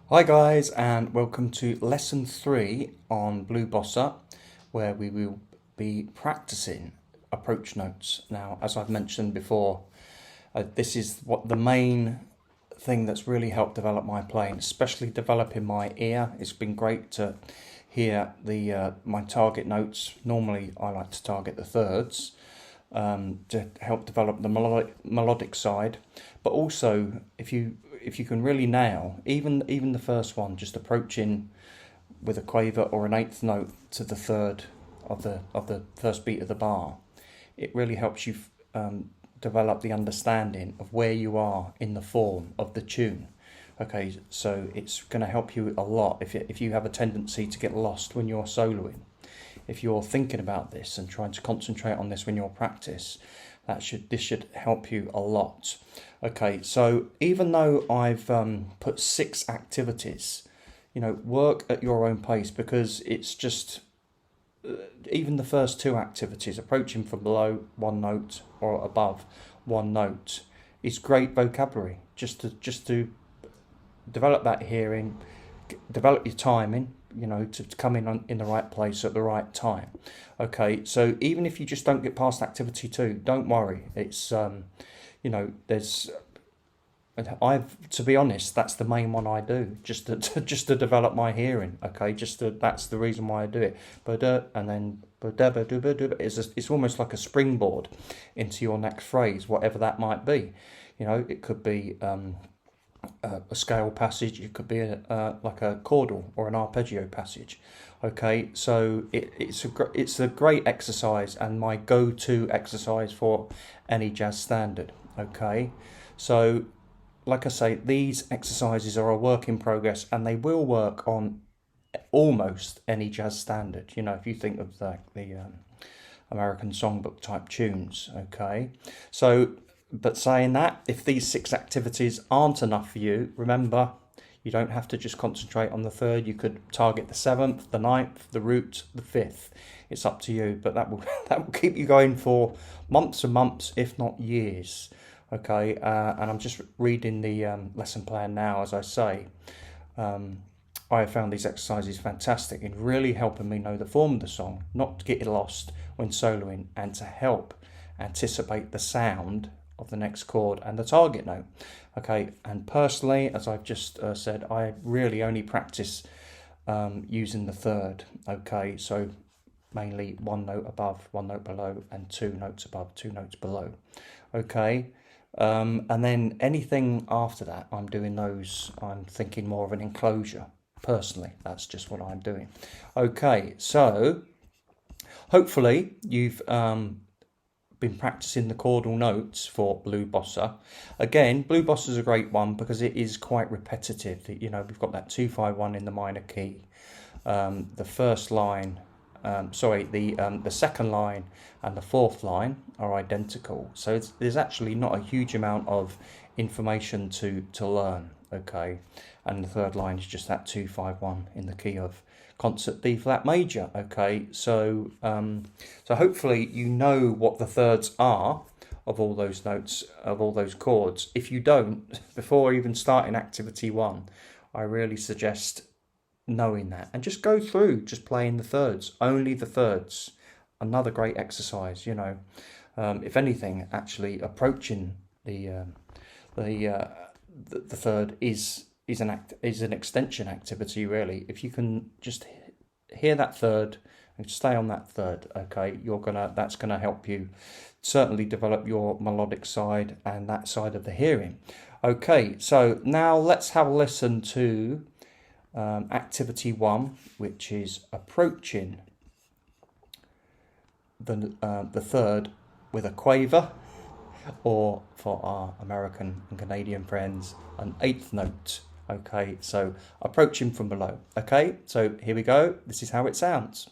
Hi guys, and welcome to lesson 3 on Blue Bossa, where we will be practicing approach notes. Now, as I've mentioned before, this is what the main thing that's really helped develop my playing, especially developing my ear. It's been great to hear the my target notes. Normally I like to target the thirds to help develop the melodic side, but also if you can really nail even the first one, just approaching with a quaver or an eighth note to the third of the first beat of the bar, it really helps you develop the understanding of where you are in the form of the tune. Okay, so it's going to help you a lot if you have a tendency to get lost when you're soloing. If you're thinking about this and trying to concentrate on this when you're practice, this should help you a lot. Okay, so even though I've put 6 activities, work at your own pace, because it's just even the first 2 activities, approaching from below 1 note or above 1 note, is great vocabulary just to develop that hearing, develop your timing, to come in the right place at the right time. Okay, so even if you just don't get past activity 2, don't worry. It's to be honest, that's the main one I do, just to develop my hearing. Okay, that's the reason why I do it. And then it's almost like a springboard into your next phrase, whatever that might be. It could be a scale passage, it could be like a chordal or an arpeggio passage. Okay, so it's a great exercise and my go-to exercise for any jazz standard. Okay, so like I say, these exercises are a work in progress and they will work on almost any jazz standard. If you think of the American songbook type tunes. Okay, so but saying that, if these 6 activities aren't enough for you, remember, you don't have to just concentrate on the third. You could target the 7th, the 9th, the root, the 5th. It's up to you, but that will keep you going for months and months, if not years. Okay, and I'm just reading the lesson plan now, as I say. I have found these exercises fantastic in really helping me know the form of the song, not to get lost when soloing, and to help anticipate the sound of the next chord and the target note. Okay, and personally, as I've just said, I really only practice using the third. Okay, so mainly 1 note above, 1 note below, and 2 notes above, 2 notes below. Okay, and then anything after that, I'm thinking more of an enclosure. Personally, that's just what I'm doing. Okay, so hopefully you've been practicing the chordal notes for Blue Bossa. Again, Blue Bossa is a great one because it is quite repetitive. We've got that 2-5-1 in the minor key. The first line, the second line and the 4th line are identical. So there's actually not a huge amount of information to learn. Okay, and the 3rd line is just that 2-5-1 in the key of concert D flat major. Okay, so hopefully you know what the thirds are of all those notes, of all those chords. If you don't, before even starting activity 1, I really suggest knowing that and just go through just playing the thirds, only the thirds. Another great exercise. If anything, actually approaching the third is an extension activity, really. If you can just hear that third and stay on that third, okay, that's gonna help you certainly develop your melodic side and that side of the hearing. Okay, so now let's have a listen to activity 1, which is approaching the third with a quaver, or for our American and Canadian friends, an 8th note. Okay, so approaching from below. Okay, so here we go. This is how it sounds.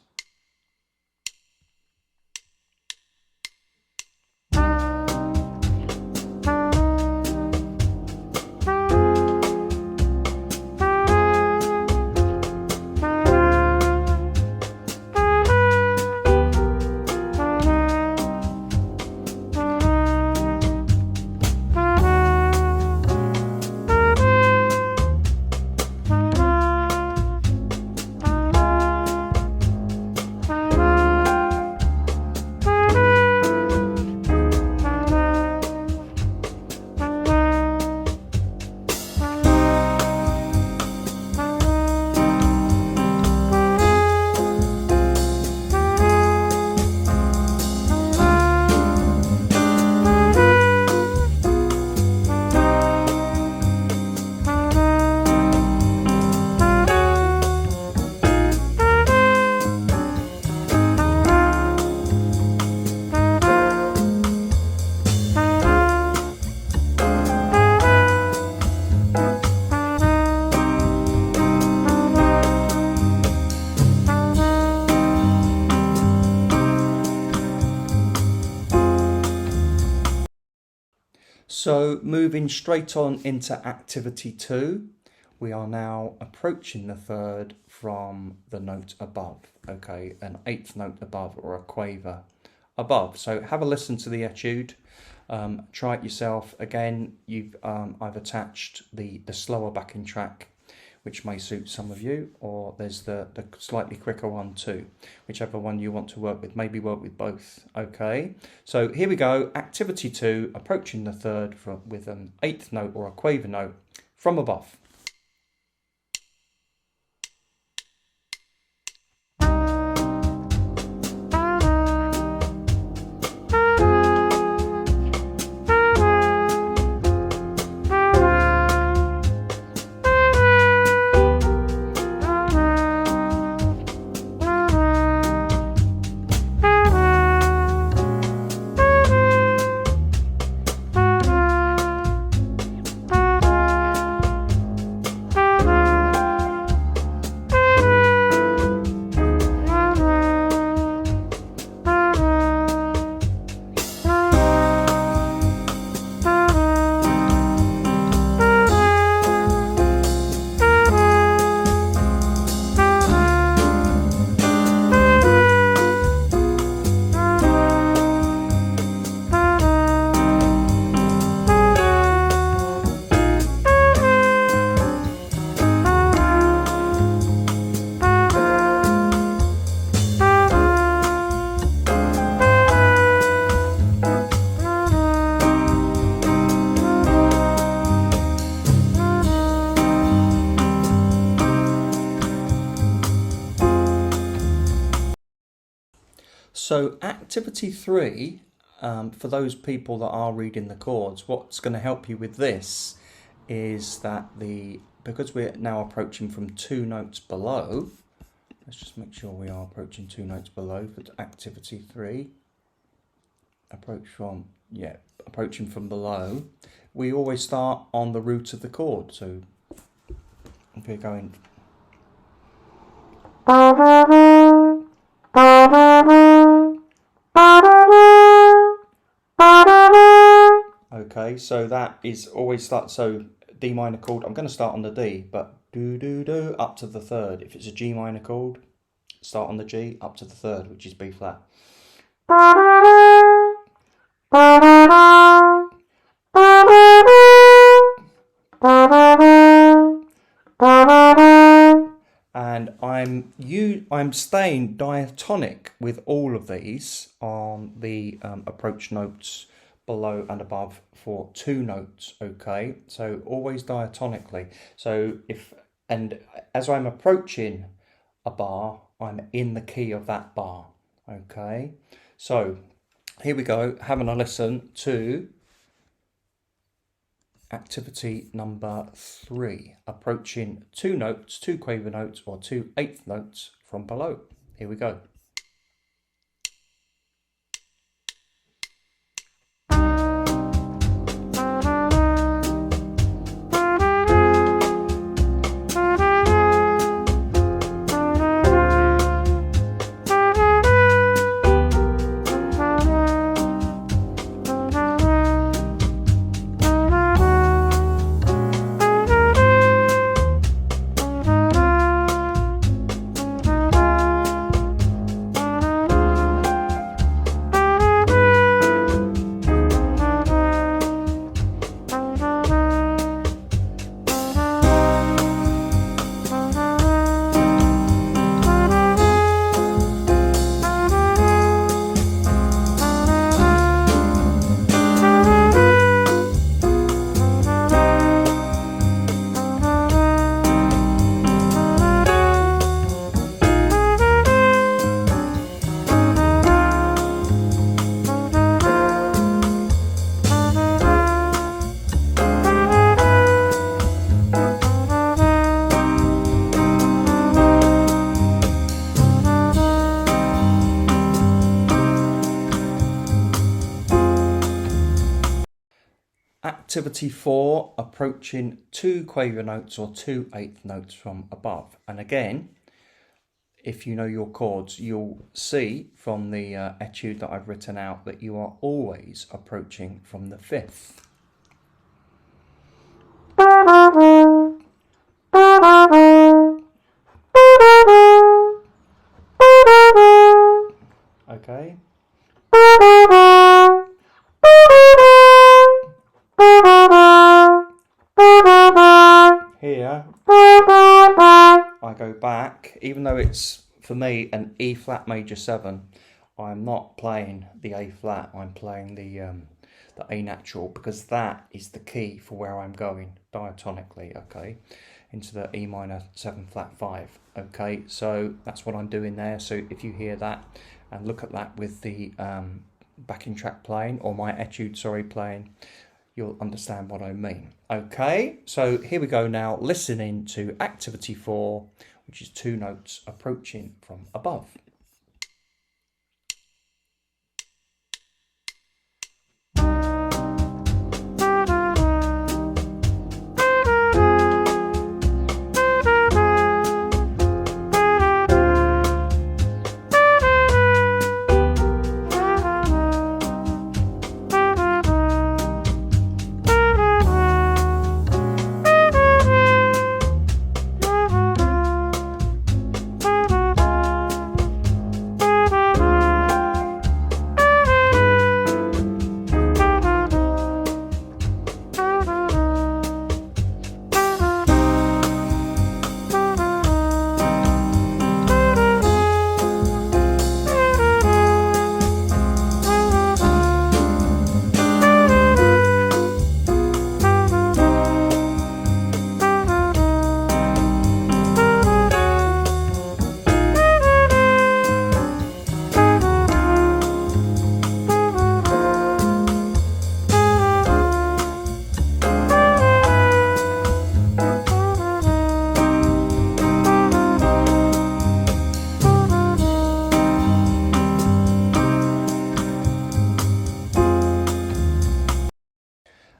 So moving straight on into activity 2, we are now approaching the third from the note above, okay, an eighth note above or a quaver above. So have a listen to the etude, try it yourself. Again, I've attached the slower backing track, which may suit some of you, or there's the slightly quicker one too. Whichever one you want to work with, maybe work with both, okay? So here we go, activity 2, approaching the third with an eighth note or a quaver note from above. So activity 3, for those people that are reading the chords, what's going to help you with this is that because we're now approaching from 2 notes below, let's just make sure we are approaching 2 notes below for activity 3. Approaching from below, we always start on the root of the chord. So if we're going okay, so that is always so D minor chord. I'm going to start on the D, but do do do up to the third. If it's a G minor chord, start on the G up to the third, which is B flat. And I'm staying diatonic with all of these on the approach notes below and above for 2 notes, okay? So always diatonically. So as I'm approaching a bar, I'm in the key of that bar, okay? So here we go, having a listen to activity number 3, approaching 2 notes, 2 quaver notes or 2 eighth notes from below. Here we go. Activity 4, approaching 2 quaver notes or 2 eighth notes from above. And again, if you know your chords, you'll see from the etude that I've written out that you are always approaching from the 5th. Okay. Here, I go back, even though it's, for me, an E flat major 7, I'm not playing the A flat, I'm playing the A natural, because that is the key for where I'm going diatonically, okay, into the E minor 7 flat 5, okay, so that's what I'm doing there. So if you hear that and look at that with the backing track playing, or my etude, sorry, playing, you'll understand what I mean. Okay, so here we go now, listening to activity 4, which is 2 notes approaching from above.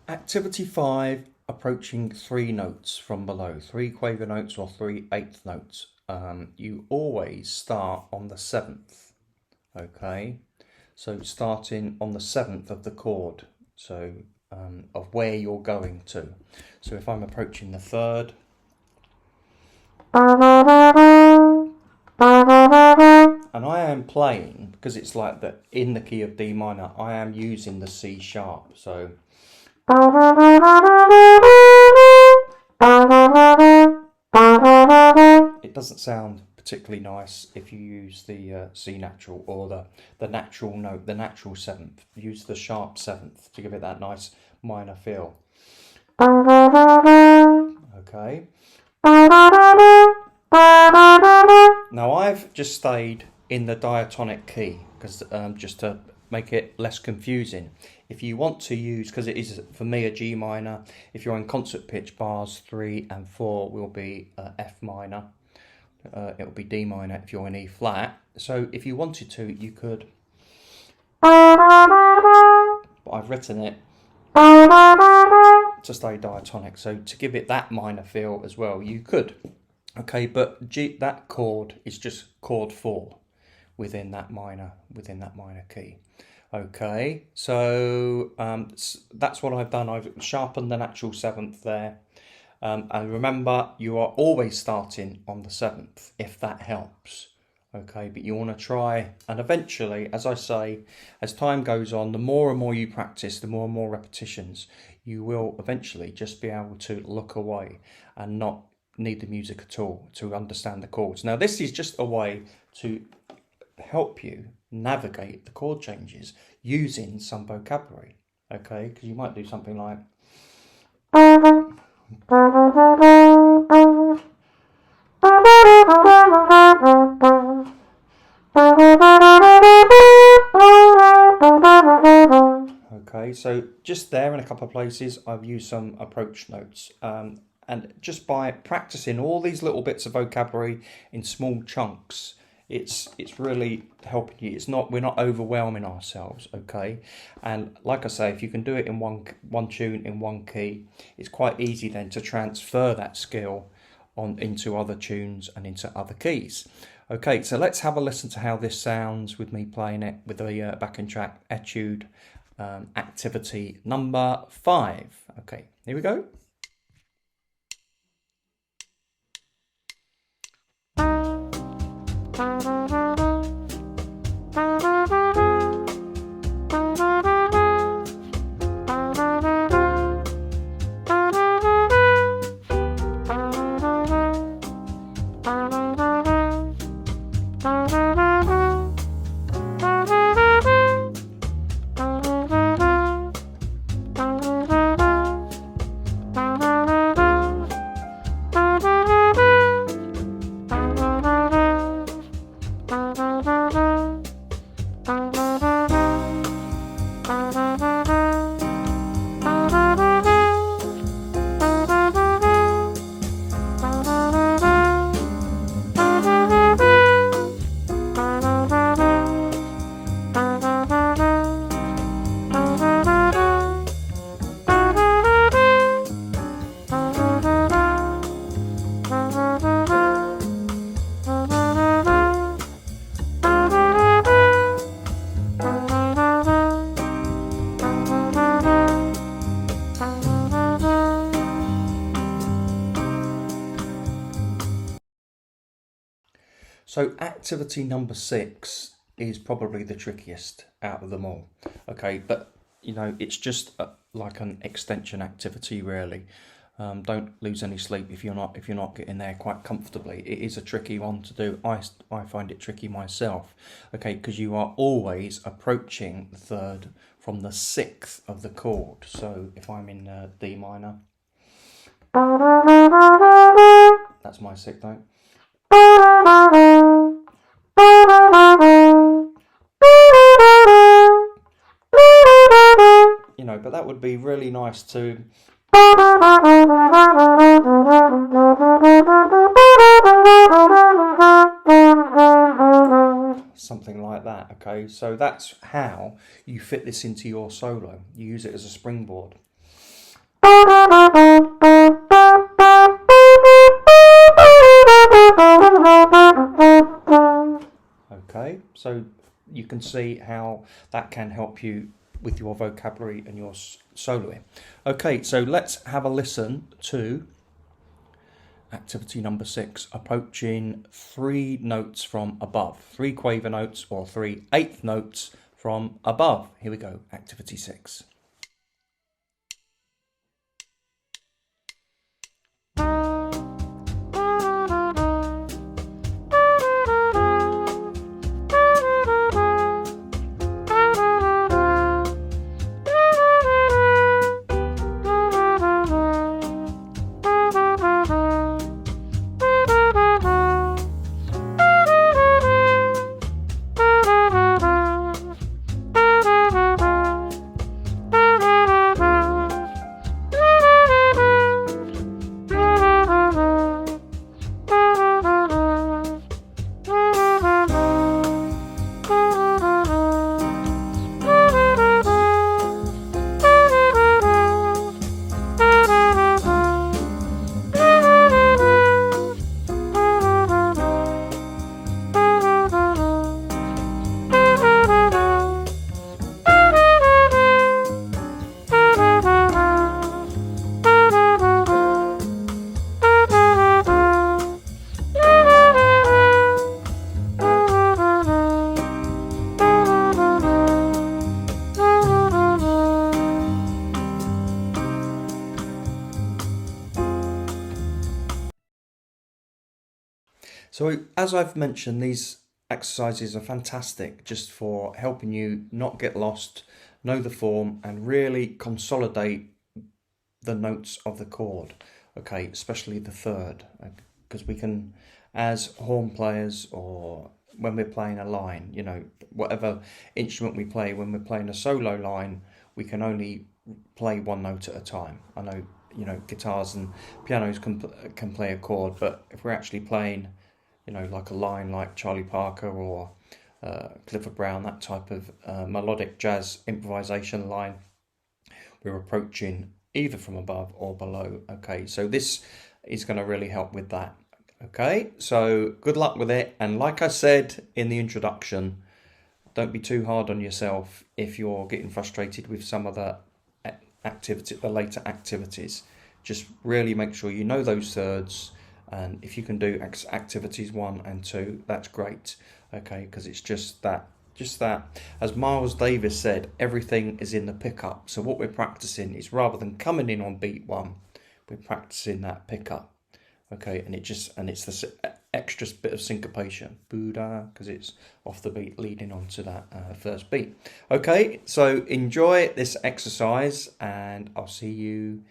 Activity 5, approaching 3 notes from below, 3 quaver notes or 3 eighth notes. You always start on the 7th, okay? So starting on the 7th of the chord, so of where you're going to. So if I'm approaching the 3rd, and I am playing, because it's like that in the key of D minor, I am using the C sharp, so it doesn't sound particularly nice if you use the C natural or the natural note, the natural 7th. Use the sharp 7th to give it that nice minor feel. Okay. Now I've just stayed in the diatonic key because just to make it less confusing. If you want to use, because it is for me a G minor, if you're in concert pitch, bars 3 and 4 will be F minor. It will be D minor if you're in E flat. So if you wanted to, you could, but I've written it to stay diatonic. So to give it that minor feel as well, you could. Okay, but that chord is just chord 4 within that minor key. Okay, so that's what I've done. I've sharpened the natural 7th there. And remember, you are always starting on the 7th, if that helps. Okay, but you want to try, and eventually, as I say, as time goes on, the more and more you practice, the more and more repetitions, you will eventually just be able to look away and not need the music at all to understand the chords. Now, this is just a way to help you navigate the chord changes using some vocabulary, okay? Because you might do something like okay, so just there in a couple of places I've used some approach notes, and just by practicing all these little bits of vocabulary in small chunks, it's really helping you. We're not overwhelming ourselves, okay? And like I say, if you can do it in one tune in one key, it's quite easy then to transfer that skill on into other tunes and into other keys. Okay, so let's have a listen to how this sounds with me playing it with the backing track etude, activity number 5. Okay, here we go. So activity number 6 is probably the trickiest out of them all. Okay, but you know, it's just like an extension activity really. Don't lose any sleep if you're not getting there quite comfortably. It is a tricky one to do. I find it tricky myself. Okay, because you are always approaching the third from the 6th of the chord. So if I'm in D minor, that's my 6th note. You know, but that would be really nice to something like that. Okay, so that's how you fit this into your solo. You use it as a springboard. Okay, so you can see how that can help you with your vocabulary and your soloing. Okay, so let's have a listen to activity number 6, approaching 3 notes from above, 3 quaver notes or 3 eighth notes from above. Here we go, activity 6. So as I've mentioned, these exercises are fantastic just for helping you not get lost, know the form, and really consolidate the notes of the chord. Okay, especially the third, because we can, as horn players or when we're playing a line, you know, whatever instrument we play, when we're playing a solo line, we can only play one note at a time. I know, you know, guitars and pianos can play a chord, but if we're actually playing, you know, like a line like Charlie Parker or Clifford Brown, that type of melodic jazz improvisation line, we're approaching either from above or below. Okay, so this is going to really help with that. Okay, so good luck with it. And like I said in the introduction, don't be too hard on yourself if you're getting frustrated with some of the later activities. Just really make sure you know those thirds, And if you can do activities 1 and 2, that's great. Okay, because it's just that, as Miles Davis said, everything is in the pickup. So what we're practicing is, rather than coming in on beat 1, we're practicing that pickup. Okay, and it's this extra bit of syncopation, Buddha, because it's off the beat leading on to that first beat. Okay, so enjoy this exercise, and I'll see you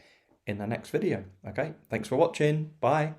in the next video. Okay, thanks for watching. Bye.